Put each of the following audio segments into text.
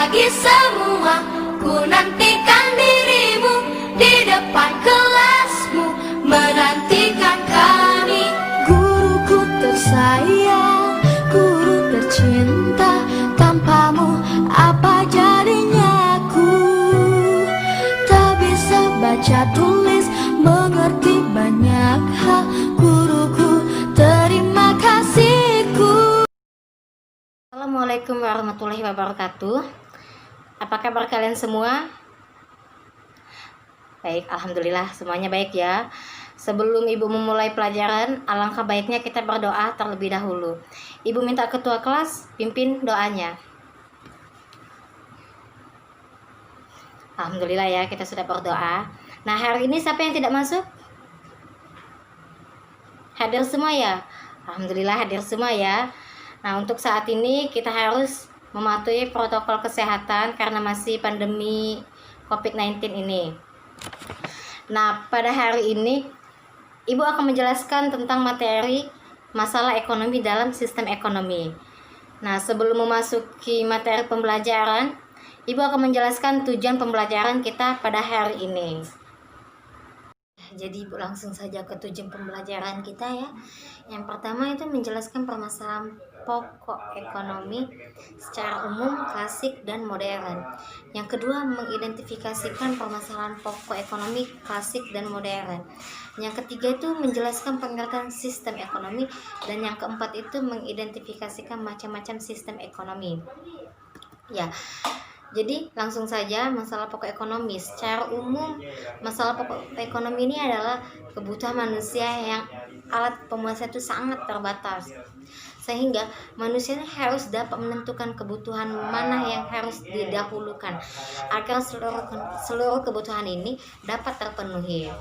bagi semua. Ku nantikan dirimu di depan kelasmu, menantikan kami. Guruku tersayang, guru tercinta, tanpamu apa jadinya aku? Tak bisa baca tulis, mengerti banyak hal. Guruku, terima kasihku. Assalamualaikum warahmatullahi wabarakatuh. Apa kabar kalian semua? Baik, alhamdulillah semuanya baik ya. Sebelum Ibu memulai pelajaran, alangkah baiknya kita berdoa terlebih dahulu. Ibu minta ketua kelas pimpin doanya. Alhamdulillah ya, kita sudah berdoa. Nah, hari ini siapa yang tidak masuk? Hadir semua ya? Alhamdulillah hadir semua ya. Nah, untuk saat ini kita harus mematuhi protokol kesehatan karena masih pandemi COVID-19 ini. Nah, pada hari ini Ibu akan menjelaskan tentang materi masalah ekonomi dalam sistem ekonomi. Nah, sebelum memasuki materi pembelajaran, Ibu akan menjelaskan tujuan pembelajaran kita pada hari ini. Jadi Ibu langsung saja ke tujuan pembelajaran kita ya. Yang pertama itu menjelaskan permasalahan pokok ekonomi secara umum, klasik, dan modern. Yang kedua mengidentifikasikan permasalahan pokok ekonomi klasik dan modern. Yang ketiga itu menjelaskan pengertian sistem ekonomi. Dan yang keempat itu mengidentifikasikan macam-macam sistem ekonomi. Ya, jadi langsung saja masalah pokok ekonomi. Secara umum, masalah pokok ekonomi ini adalah kebutuhan manusia yang alat pemuasan itu sangat terbatas. Sehingga manusia harus dapat menentukan kebutuhan mana yang harus didahulukan agar seluruh kebutuhan ini dapat terpenuhi.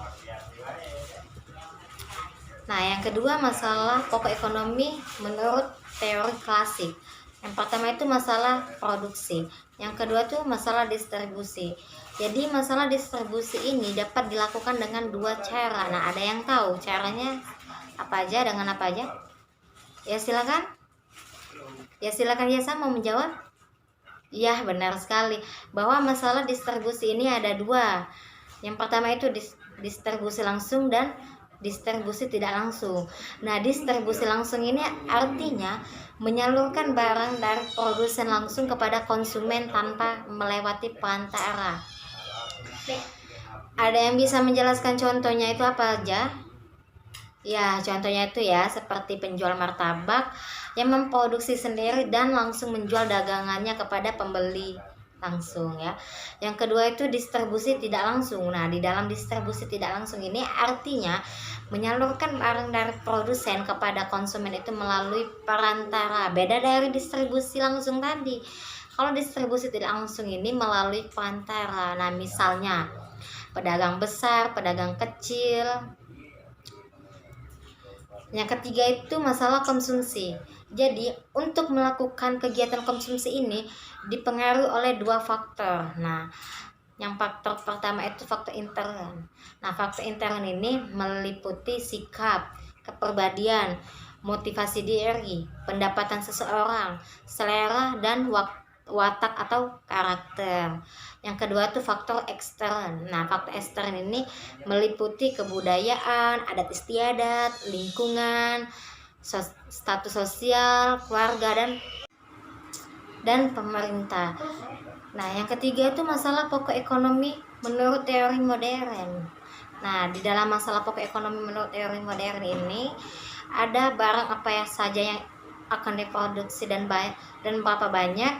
Nah, yang kedua masalah pokok ekonomi menurut teori klasik. Yang pertama itu masalah produksi. Yang kedua itu masalah distribusi. Jadi masalah distribusi ini dapat dilakukan dengan dua cara. Nah, ada yang tahu caranya apa aja, dengan apa aja? Ya silakan. Ya silakan ya, saya mau menjawab. Ya, benar sekali bahwa masalah distribusi ini ada dua. Yang pertama itu distribusi langsung dan distribusi tidak langsung. Nah, distribusi langsung ini artinya menyalurkan barang dari produsen langsung kepada konsumen tanpa melewati perantara. Ada yang bisa menjelaskan contohnya itu apa aja? Ya, contohnya itu ya seperti penjual martabak yang memproduksi sendiri dan langsung menjual dagangannya kepada pembeli langsung ya. Yang kedua itu distribusi tidak langsung. Nah, di dalam distribusi tidak langsung ini artinya menyalurkan barang dari produsen kepada konsumen itu melalui perantara. Beda dari distribusi langsung tadi. Kalau distribusi tidak langsung ini melalui perantara. Nah, misalnya pedagang besar, pedagang kecil. Yang ketiga itu masalah konsumsi. Jadi untuk melakukan kegiatan konsumsi ini dipengaruhi oleh dua faktor. Nah, yang faktor pertama itu faktor intern. Nah, faktor intern ini meliputi sikap, kepribadian, motivasi diri, pendapatan seseorang, selera, dan watak atau karakter. Yang kedua itu faktor ekstern. Nah, faktor ekstern ini meliputi kebudayaan, adat istiadat, lingkungan, status sosial, keluarga, dan pemerintah. Nah, yang ketiga itu masalah pokok ekonomi menurut teori modern. Nah, di dalam masalah pokok ekonomi menurut teori modern ini ada barang apa saja yang akan diproduksi dan berapa banyak,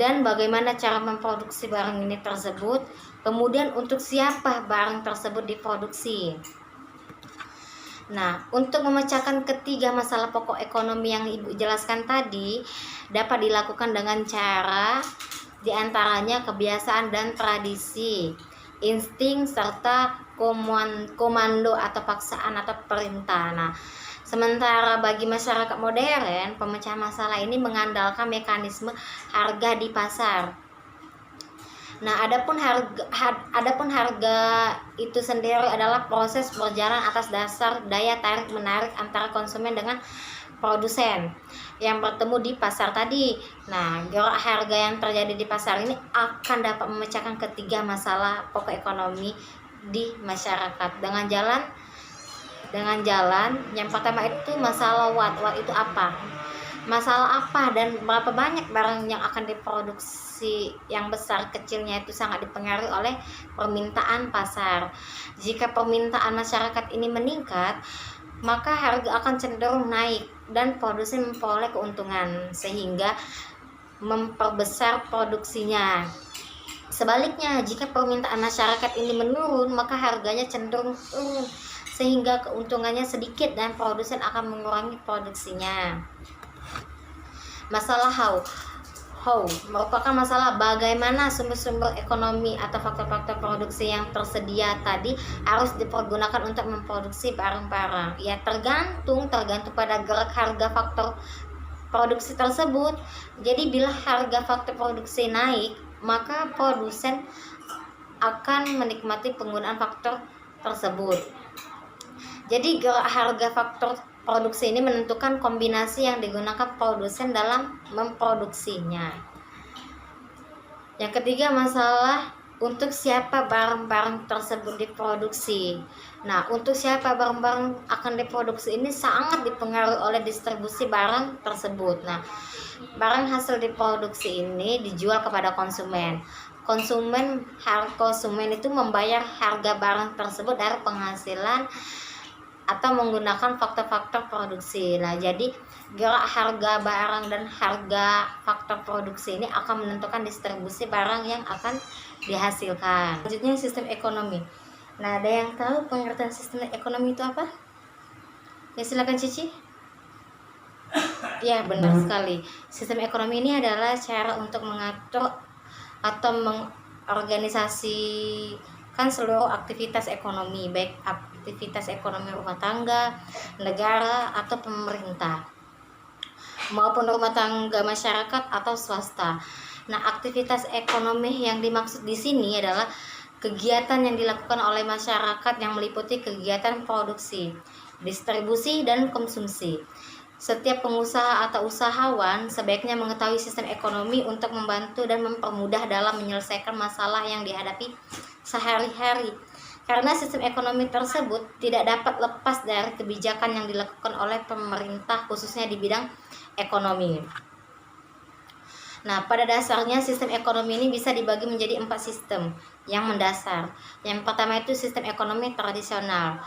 dan bagaimana cara memproduksi barang ini tersebut, kemudian untuk siapa barang tersebut diproduksi. Nah, untuk memecahkan ketiga masalah pokok ekonomi yang Ibu jelaskan tadi dapat dilakukan dengan cara diantaranya kebiasaan dan tradisi, insting, serta komando atau paksaan atau perintah. Nah, sementara bagi masyarakat modern, pemecahan masalah ini mengandalkan mekanisme harga di pasar. Nah, adapun harga itu sendiri adalah proses berjalan atas dasar daya tarik menarik antara konsumen dengan produsen. yang bertemu di pasar tadi. Nah, gerak harga yang terjadi di pasar ini akan dapat memecahkan ketiga masalah pokok ekonomi di masyarakat dengan jalan yang pertama itu masalah what itu apa, masalah apa dan berapa banyak barang yang akan diproduksi, yang besar kecilnya itu sangat dipengaruhi oleh permintaan pasar. Jika permintaan masyarakat ini meningkat, maka harga akan cenderung naik dan produsen memperoleh keuntungan sehingga memperbesar produksinya. Sebaliknya, jika permintaan masyarakat ini menurun, maka harganya cenderung turun sehingga keuntungannya sedikit dan produsen akan mengurangi produksinya. Masalah how merupakan masalah bagaimana sumber-sumber ekonomi atau faktor-faktor produksi yang tersedia tadi harus dipergunakan untuk memproduksi barang-barang. Ya, tergantung pada gerak harga faktor produksi tersebut. Jadi bila harga faktor produksi naik, maka produsen akan menikmati penggunaan faktor tersebut. Jadi gerak harga faktor produksi ini menentukan kombinasi yang digunakan produsen dalam memproduksinya. Yang ketiga, masalah untuk siapa barang-barang tersebut diproduksi. Nah, untuk siapa barang-barang akan diproduksi ini sangat dipengaruhi oleh distribusi barang tersebut. Nah, barang hasil diproduksi ini dijual kepada konsumen. Konsumen itu membayar harga barang tersebut dari penghasilan atau menggunakan faktor-faktor produksi. Nah, jadi gerak harga barang dan harga faktor produksi ini akan menentukan distribusi barang yang akan dihasilkan. Selanjutnya, sistem ekonomi. Nah, ada yang tahu pengertian sistem ekonomi itu apa? Ya, silakan Cici. Ya, benar sekali. Sistem ekonomi ini adalah cara untuk mengatur atau mengorganisasikan seluruh aktivitas ekonomi, baik aktivitas ekonomi rumah tangga, negara atau pemerintah, maupun rumah tangga masyarakat atau swasta. Nah, aktivitas ekonomi yang dimaksud di sini adalah kegiatan yang dilakukan oleh masyarakat yang meliputi kegiatan produksi, distribusi, dan konsumsi. Setiap pengusaha atau usahawan sebaiknya mengetahui sistem ekonomi untuk membantu dan mempermudah dalam menyelesaikan masalah yang dihadapi sehari-hari. Karena sistem ekonomi tersebut tidak dapat lepas dari kebijakan yang dilakukan oleh pemerintah khususnya di bidang ekonomi. Nah, pada dasarnya sistem ekonomi ini bisa dibagi menjadi 4 sistem yang mendasar. Yang pertama itu sistem ekonomi tradisional.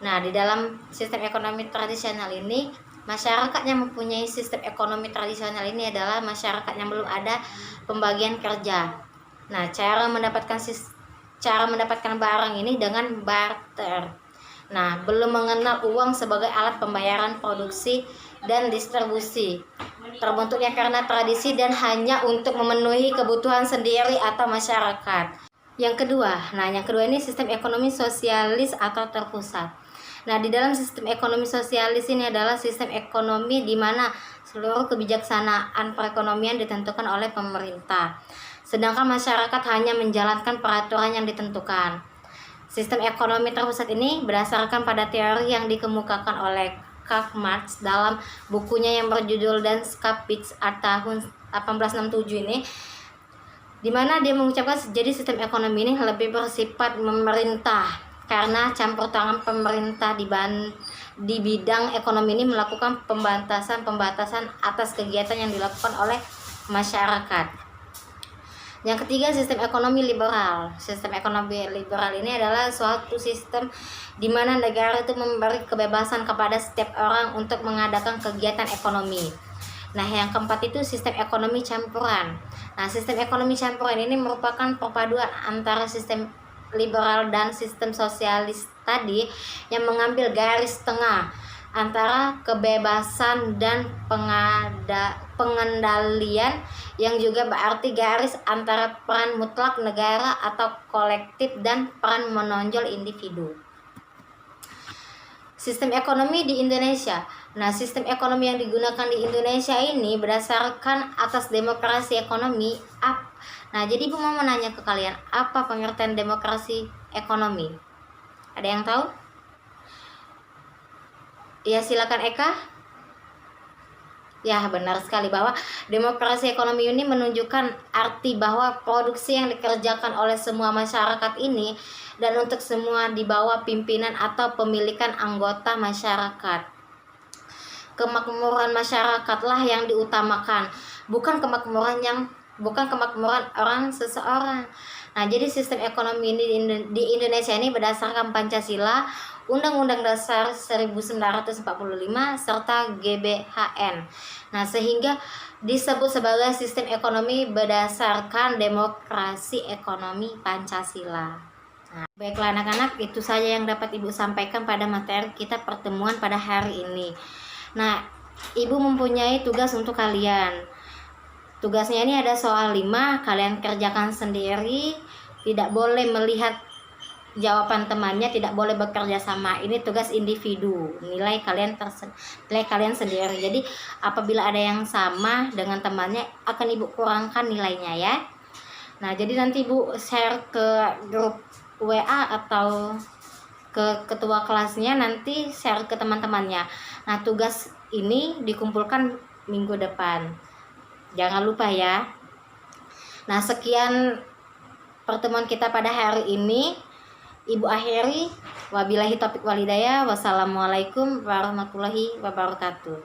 Nah, di dalam sistem ekonomi tradisional ini, masyarakat yang mempunyai sistem ekonomi tradisional ini adalah masyarakat yang belum ada pembagian kerja. Nah, cara mendapatkan barang ini dengan barter. Nah, belum mengenal uang sebagai alat pembayaran produksi dan distribusi. Terbentuknya karena tradisi dan hanya untuk memenuhi kebutuhan sendiri atau masyarakat. Yang kedua ini sistem ekonomi sosialis atau terpusat. Nah, di dalam sistem ekonomi sosialis ini adalah sistem ekonomi di mana seluruh kebijaksanaan perekonomian ditentukan oleh pemerintah, sedangkan masyarakat hanya menjalankan peraturan yang ditentukan. Sistem ekonomi terpusat ini berdasarkan pada teori yang dikemukakan oleh Karl Marx dalam bukunya yang berjudul Das Kapital tahun 1867 ini, di mana dia mengucapkan jadi sistem ekonomi ini lebih bersifat memerintah karena campur tangan pemerintah di bidang ekonomi ini melakukan pembatasan atas kegiatan yang dilakukan oleh masyarakat. Yang ketiga, sistem ekonomi liberal. Sistem ekonomi liberal ini adalah suatu sistem di mana negara itu memberi kebebasan kepada setiap orang untuk mengadakan kegiatan ekonomi. Nah, yang keempat itu sistem ekonomi campuran. Nah, sistem ekonomi campuran ini merupakan perpaduan antara sistem liberal dan sistem sosialis tadi yang mengambil garis tengah antara kebebasan dan pengendalian, yang juga berarti garis antara peran mutlak negara atau kolektif dan peran menonjol individu. Sistem ekonomi di Indonesia. Nah, sistem ekonomi yang digunakan di Indonesia ini berdasarkan atas demokrasi ekonomi. Nah, jadi Ibu mau menanya ke kalian, apa pengertian demokrasi ekonomi? Ada yang tahu? Ya, silakan Eka. Ya, benar sekali bahwa demokrasi ekonomi ini menunjukkan arti bahwa produksi yang dikerjakan oleh semua masyarakat ini dan untuk semua di bawah pimpinan atau pemilikan anggota masyarakat. Kemakmuran masyarakatlah yang diutamakan, bukan kemakmuran orang seseorang. Nah, jadi sistem ekonomi ini di Indonesia ini berdasarkan Pancasila, Undang-Undang Dasar 1945 serta GBHN. Nah, sehingga disebut sebagai sistem ekonomi berdasarkan demokrasi ekonomi Pancasila. Nah, baiklah anak-anak, itu saja yang dapat Ibu sampaikan pada materi kita pertemuan pada hari ini. Nah, Ibu mempunyai tugas untuk kalian. Tugasnya ini ada soal 5, kalian kerjakan sendiri, tidak boleh melihat jawaban temannya, tidak boleh bekerja sama. Ini tugas individu, nilai kalian sendiri. Jadi apabila ada yang sama dengan temannya akan Ibu kurangkan nilainya ya. Nah, jadi nanti Ibu share ke grup WA atau ke ketua kelasnya, nanti share ke teman-temannya. Nah, tugas ini dikumpulkan minggu depan. Jangan lupa ya. Nah, sekian pertemuan kita pada hari ini. Ibu akhiri. Wabillahi taufiq walhidayah. Wassalamualaikum warahmatullahi wabarakatuh.